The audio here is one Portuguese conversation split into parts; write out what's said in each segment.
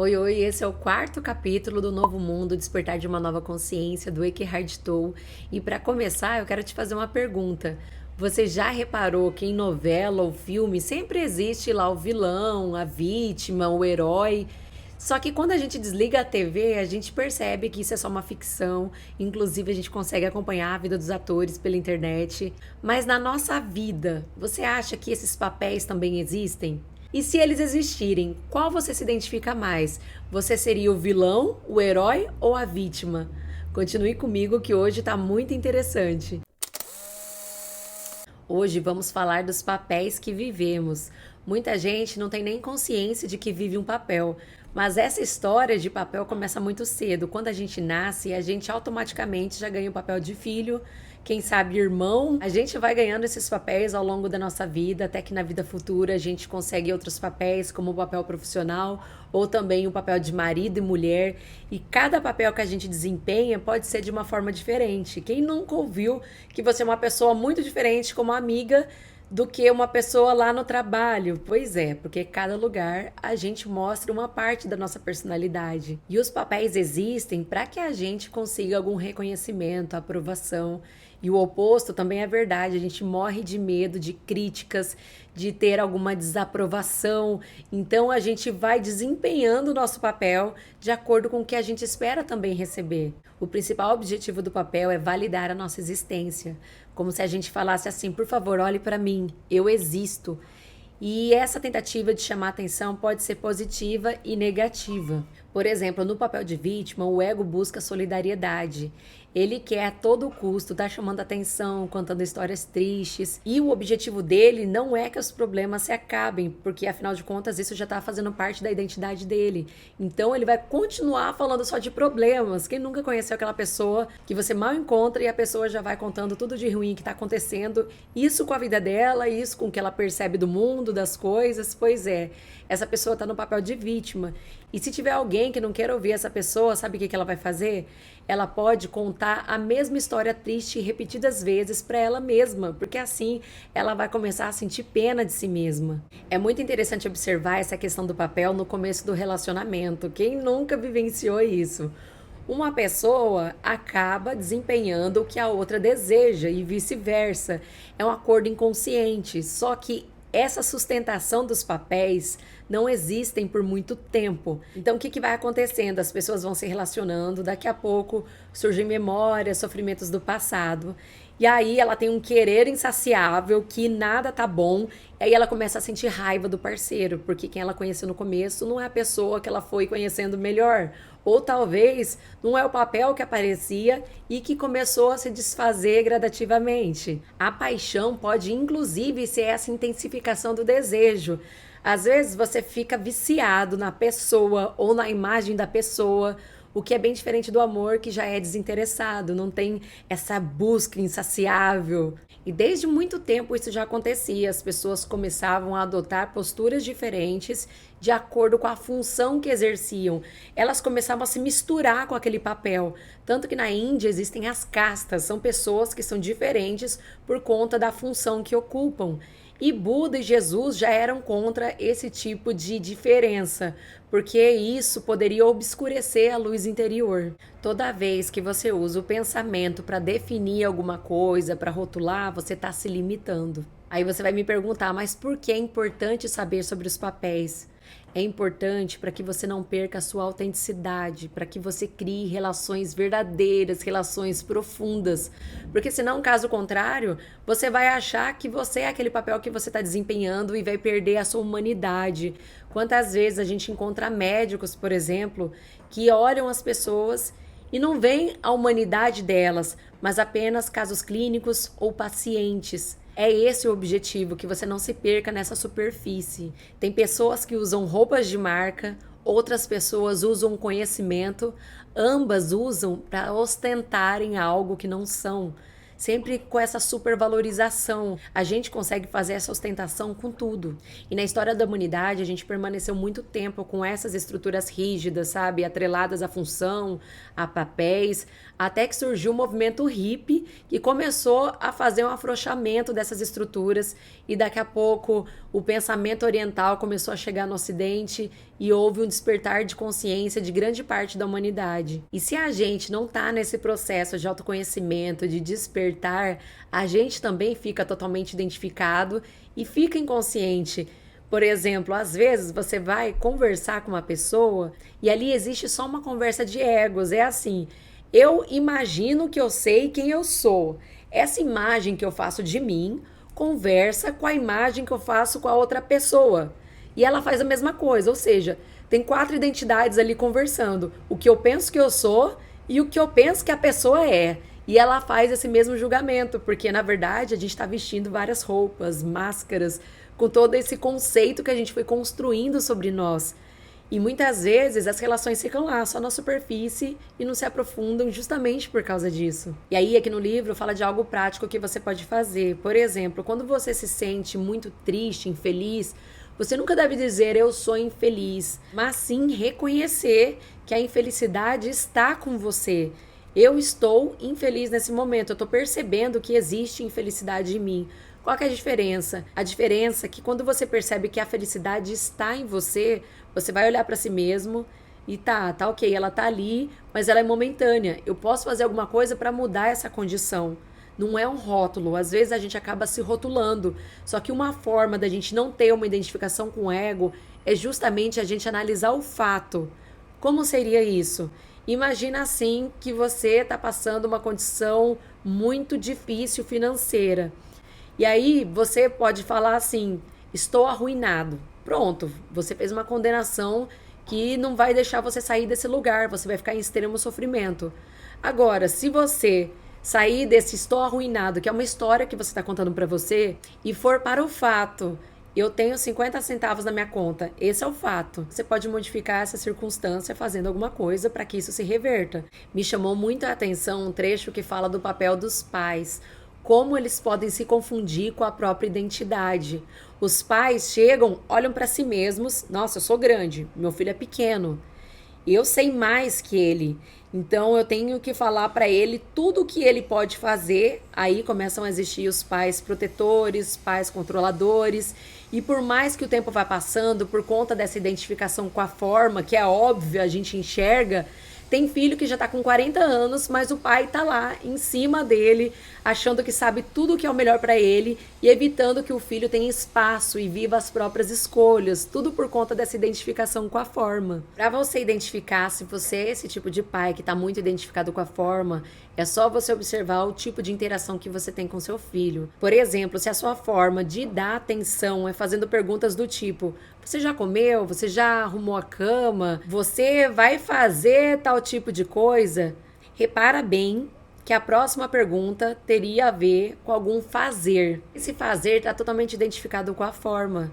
Oi, oi, esse é o quarto capítulo do Novo Mundo, Despertar de uma Nova Consciência, do Eckhart Tolle. E para começar, eu quero te fazer uma pergunta. Você já reparou que em novela ou filme sempre existe lá o vilão, a vítima, o herói? Só que quando a gente desliga a TV, a gente percebe que isso é só uma ficção. Inclusive, a gente consegue acompanhar a vida dos atores pela internet. Mas na nossa vida, você acha que esses papéis também existem? E se eles existirem, qual você se identifica mais? Você seria o vilão, o herói ou a vítima? Continue comigo que hoje está muito interessante. Hoje vamos falar dos papéis que vivemos. Muita gente não tem nem consciência de que vive um papel, mas essa história de papel começa muito cedo. Quando a gente nasce, a gente automaticamente já ganha o papel de filho, quem sabe irmão. A gente vai ganhando esses papéis ao longo da nossa vida, até que na vida futura a gente consegue outros papéis, como o papel profissional ou também o papel de marido e mulher. E cada papel que a gente desempenha pode ser de uma forma diferente. Quem nunca ouviu que você é uma pessoa muito diferente como amiga do que uma pessoa lá no trabalho? Pois é, porque cada lugar a gente mostra uma parte da nossa personalidade. E os papéis existem para que a gente consiga algum reconhecimento, aprovação. E o oposto também é verdade, a gente morre de medo de críticas, de ter alguma desaprovação. Então a gente vai desempenhando o nosso papel de acordo com o que a gente espera também receber. O principal objetivo do papel é validar a nossa existência, como se a gente falasse assim: por favor, olhe para mim, eu existo. E essa tentativa de chamar atenção pode ser positiva e negativa. Por exemplo, no papel de vítima, o ego busca solidariedade. Ele quer a todo custo estar chamando atenção, contando histórias tristes. E o objetivo dele não é que os problemas se acabem, porque afinal de contas isso já está fazendo parte da identidade dele. Então ele vai continuar falando só de problemas. Quem nunca conheceu aquela pessoa que você mal encontra e a pessoa já vai contando tudo de ruim que está acontecendo, isso com a vida dela, isso com o que ela percebe do mundo, das coisas? Pois é, essa pessoa está no papel de vítima. E se tiver alguém que não quer ouvir essa pessoa, sabe o que ela vai fazer? Ela pode contar a mesma história triste repetidas vezes para ela mesma, porque assim ela vai começar a sentir pena de si mesma. É muito interessante observar essa questão do papel no começo do relacionamento. Quem nunca vivenciou isso? Uma pessoa acaba desempenhando o que a outra deseja e vice-versa. É um acordo inconsciente, só que essa sustentação dos papéis não existem por muito tempo. Então, o que vai acontecendo? As pessoas vão se relacionando, daqui a pouco surgem memórias, sofrimentos do passado. E aí ela tem um querer insaciável, que nada tá bom, e aí ela começa a sentir raiva do parceiro, porque quem ela conheceu no começo não é a pessoa que ela foi conhecendo melhor. Ou talvez não é o papel que aparecia e que começou a se desfazer gradativamente. A paixão pode inclusive ser essa intensificação do desejo. Às vezes você fica viciado na pessoa ou na imagem da pessoa, o que é bem diferente do amor, que já é desinteressado, não tem essa busca insaciável. E desde muito tempo isso já acontecia, as pessoas começavam a adotar posturas diferentes de acordo com a função que exerciam. Elas começavam a se misturar com aquele papel. Tanto que na Índia existem as castas, são pessoas que são diferentes por conta da função que ocupam. E Buda e Jesus já eram contra esse tipo de diferença, porque isso poderia obscurecer a luz interior. Toda vez que você usa o pensamento para definir alguma coisa, para rotular, você está se limitando. Aí você vai me perguntar, mas por que é importante saber sobre os papéis? É importante para que você não perca a sua autenticidade, para que você crie relações verdadeiras, relações profundas. Porque senão, caso contrário, você vai achar que você é aquele papel que você está desempenhando e vai perder a sua humanidade. Quantas vezes a gente encontra médicos, por exemplo, que olham as pessoas e não veem a humanidade delas, mas apenas casos clínicos ou pacientes. É esse o objetivo, que você não se perca nessa superfície. Tem pessoas que usam roupas de marca, outras pessoas usam conhecimento, ambas usam para ostentarem algo que não são. Sempre com essa supervalorização. A gente consegue fazer essa ostentação com tudo. E na história da humanidade, a gente permaneceu muito tempo com essas estruturas rígidas, sabe? Atreladas à função, a papéis, até que surgiu o movimento hippie, que começou a fazer um afrouxamento dessas estruturas, e daqui a pouco o pensamento oriental começou a chegar no Ocidente e houve um despertar de consciência de grande parte da humanidade. E se a gente não está nesse processo de autoconhecimento, de despertar, a gente também fica totalmente identificado e fica inconsciente. Por exemplo, às vezes você vai conversar com uma pessoa e ali existe só uma conversa de egos. É assim, eu imagino que eu sei quem eu sou. Essa imagem que eu faço de mim conversa com a imagem que eu faço com a outra pessoa. E ela faz a mesma coisa, ou seja, tem 4 identidades ali conversando. O que eu penso que eu sou e o que eu penso que a pessoa é. E ela faz esse mesmo julgamento, porque na verdade a gente está vestindo várias roupas, máscaras, com todo esse conceito que a gente foi construindo sobre nós. E muitas vezes as relações ficam lá, só na superfície e não se aprofundam justamente por causa disso. E aí, aqui no livro, fala de algo prático que você pode fazer. Por exemplo, quando você se sente muito triste, infeliz, você nunca deve dizer eu sou infeliz, mas sim reconhecer que a infelicidade está com você. Eu estou infeliz nesse momento, eu estou percebendo que existe infelicidade em mim. Qual que é a diferença? A diferença é que quando você percebe que a felicidade está em você, você vai olhar para si mesmo e tá ok, ela tá ali, mas ela é momentânea. Eu posso fazer alguma coisa para mudar essa condição. Não é um rótulo, às vezes a gente acaba se rotulando. Só que uma forma da gente não ter uma identificação com o ego é justamente a gente analisar o fato. Como seria isso? Imagina assim que você está passando uma condição muito difícil financeira. E aí você pode falar assim, estou arruinado. Pronto, você fez uma condenação que não vai deixar você sair desse lugar, você vai ficar em extremo sofrimento. Agora, se você sair desse estou arruinado, que é uma história que você está contando para você, e for para o fato, eu tenho 50 centavos na minha conta, esse é o fato. Você pode modificar essa circunstância fazendo alguma coisa para que isso se reverta. Me chamou muito a atenção um trecho que fala do papel dos pais, como eles podem se confundir com a própria identidade. Os pais chegam, olham para si mesmos, nossa, eu sou grande, meu filho é pequeno, eu sei mais que ele, então eu tenho que falar para ele tudo o que ele pode fazer. Aí começam a existir os pais protetores, pais controladores, e por mais que o tempo vá passando, por conta dessa identificação com a forma, que é óbvio, a gente enxerga, tem filho que já tá com 40 anos, mas o pai tá lá em cima dele, achando que sabe tudo o que é o melhor para ele e evitando que o filho tenha espaço e viva as próprias escolhas, tudo por conta dessa identificação com a forma. Para você identificar se você é esse tipo de pai que tá muito identificado com a forma, é só você observar o tipo de interação que você tem com seu filho. Por exemplo, se a sua forma de dar atenção é fazendo perguntas do tipo: você já comeu? Você já arrumou a cama? Você vai fazer tal tipo de coisa? Repara bem que a próxima pergunta teria a ver com algum fazer. Esse fazer está totalmente identificado com a forma.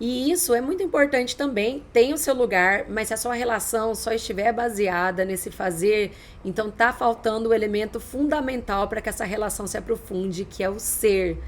E isso é muito importante também, tem o seu lugar, mas se a sua relação só estiver baseada nesse fazer, então tá faltando o elemento fundamental para que essa relação se aprofunde, que é o ser.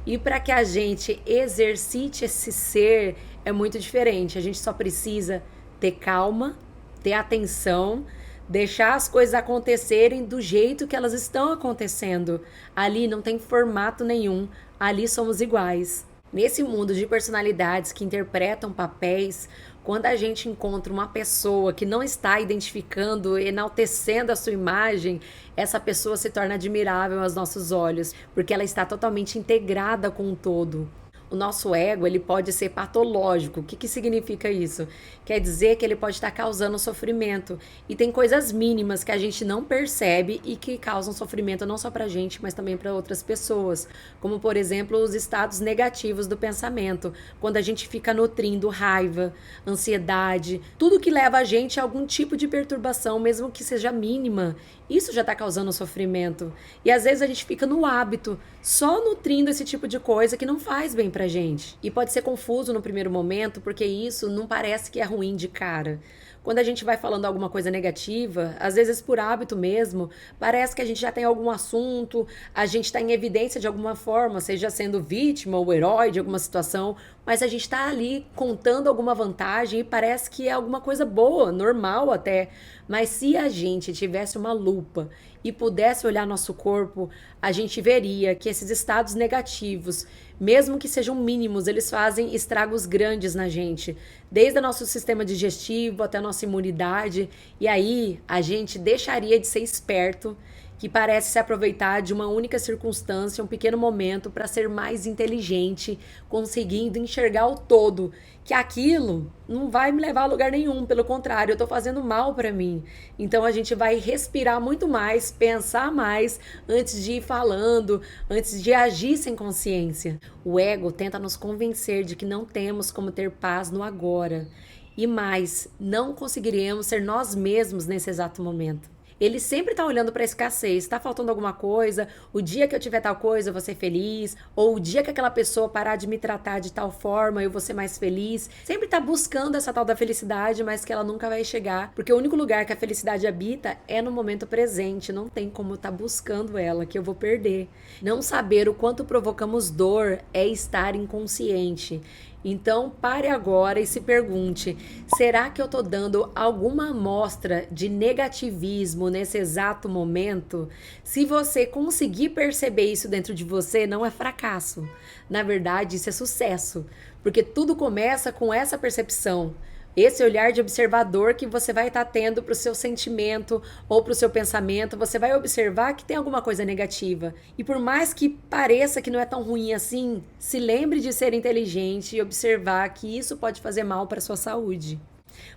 E para que a gente exercite esse ser é muito diferente. A gente só precisa ter calma, ter atenção, deixar as coisas acontecerem do jeito que elas estão acontecendo. Ali não tem formato nenhum, ali somos iguais. Nesse mundo de personalidades que interpretam papéis, quando a gente encontra uma pessoa que não está identificando, enaltecendo a sua imagem, essa pessoa se torna admirável aos nossos olhos, porque ela está totalmente integrada com o todo. O nosso ego, ele pode ser patológico. O que significa isso? Quer dizer que ele pode estar causando sofrimento. E tem coisas mínimas que a gente não percebe e que causam sofrimento não só pra gente, mas também para outras pessoas. Como, por exemplo, os estados negativos do pensamento. Quando a gente fica nutrindo raiva, ansiedade, tudo que leva a gente a algum tipo de perturbação, mesmo que seja mínima, isso já está causando sofrimento. E às vezes a gente fica no hábito, só nutrindo esse tipo de coisa que não faz bem pra gente. E pode ser confuso no primeiro momento, porque isso não parece que é ruim de cara. Quando a gente vai falando alguma coisa negativa, às vezes por hábito mesmo, parece que a gente já tem algum assunto, a gente está em evidência de alguma forma, seja sendo vítima ou herói de alguma situação, mas a gente está ali contando alguma vantagem e parece que é alguma coisa boa, normal até. Mas se a gente tivesse uma lupa e pudesse olhar nosso corpo, a gente veria que esses estados negativos, mesmo que sejam mínimos, eles fazem estragos grandes na gente, desde o nosso sistema digestivo até a nossa imunidade. E aí a gente deixaria de ser esperto, que parece se aproveitar de uma única circunstância, um pequeno momento, para ser mais inteligente, conseguindo enxergar o todo, que aquilo não vai me levar a lugar nenhum, pelo contrário, eu estou fazendo mal para mim. Então a gente vai respirar muito mais, pensar mais antes de ir falando, antes de agir sem consciência. O ego tenta nos convencer de que não temos como ter paz no agora. E mais, não conseguiremos ser nós mesmos nesse exato momento. Ele sempre tá olhando pra escassez. Tá faltando alguma coisa? O dia que eu tiver tal coisa, eu vou ser feliz. Ou o dia que aquela pessoa parar de me tratar de tal forma, eu vou ser mais feliz. Sempre tá buscando essa tal da felicidade, mas que ela nunca vai chegar. Porque o único lugar que a felicidade habita é no momento presente. Não tem como tá buscando ela, que eu vou perder. Não saber o quanto provocamos dor é estar inconsciente. Então, pare agora e se pergunte: será que eu tô dando alguma amostra de negativismo nesse exato momento? Se você conseguir perceber isso dentro de você, não é fracasso. Na verdade, isso é sucesso, porque tudo começa com essa percepção. Esse olhar de observador que você vai estar tendo para o seu sentimento ou para o seu pensamento, você vai observar que tem alguma coisa negativa. E por mais que pareça que não é tão ruim assim, se lembre de ser inteligente e observar que isso pode fazer mal para a sua saúde.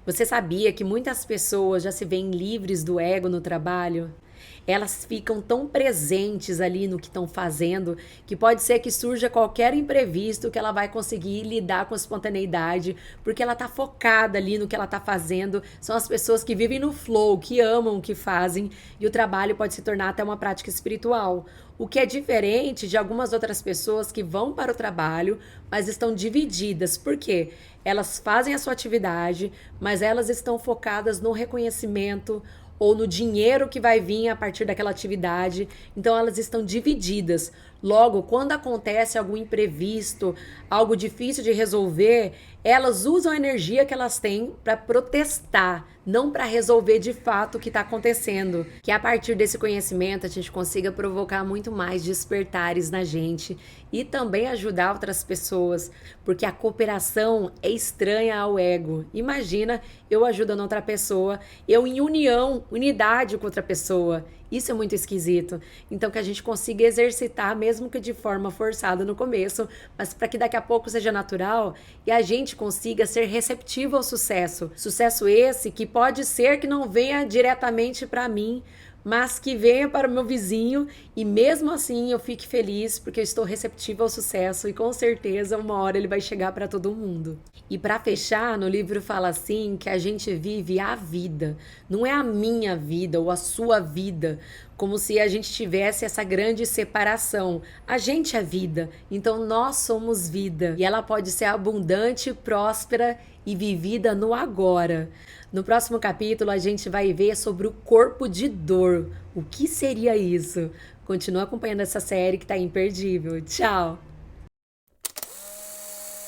Você sabia que muitas pessoas já se veem livres do ego no trabalho? Elas ficam tão presentes ali no que estão fazendo que pode ser que surja qualquer imprevisto que ela vai conseguir lidar com espontaneidade, porque ela está focada ali no que ela está fazendo. São as pessoas que vivem no flow, que amam o que fazem, e o trabalho pode se tornar até uma prática espiritual. O que é diferente de algumas outras pessoas que vão para o trabalho, mas estão divididas. Por quê? Elas fazem a sua atividade, mas elas estão focadas no reconhecimento ou no dinheiro que vai vir a partir daquela atividade. Então elas estão divididas. Logo, quando acontece algum imprevisto, algo difícil de resolver, elas usam a energia que elas têm para protestar, não para resolver de fato o que está acontecendo. Que a partir desse conhecimento a gente consiga provocar muito mais despertares na gente e também ajudar outras pessoas, porque a cooperação é estranha ao ego. Imagina eu ajudando outra pessoa, eu em união, unidade com outra pessoa. Isso é muito esquisito. Então, que a gente consiga exercitar, mesmo que de forma forçada no começo, mas para que daqui a pouco seja natural e a gente consiga ser receptivo ao sucesso. Sucesso esse que pode ser que não venha diretamente para mim, mas que venha para o meu vizinho e mesmo assim eu fique feliz porque eu estou receptiva ao sucesso e com certeza uma hora ele vai chegar para todo mundo. E para fechar, no livro fala assim que a gente vive a vida, não é a minha vida ou a sua vida, como se a gente tivesse essa grande separação. A gente é vida, então nós somos vida e ela pode ser abundante, próspera e vivida no agora. No próximo capítulo, a gente vai ver sobre o corpo de dor. O que seria isso? Continua acompanhando essa série que tá imperdível. Tchau!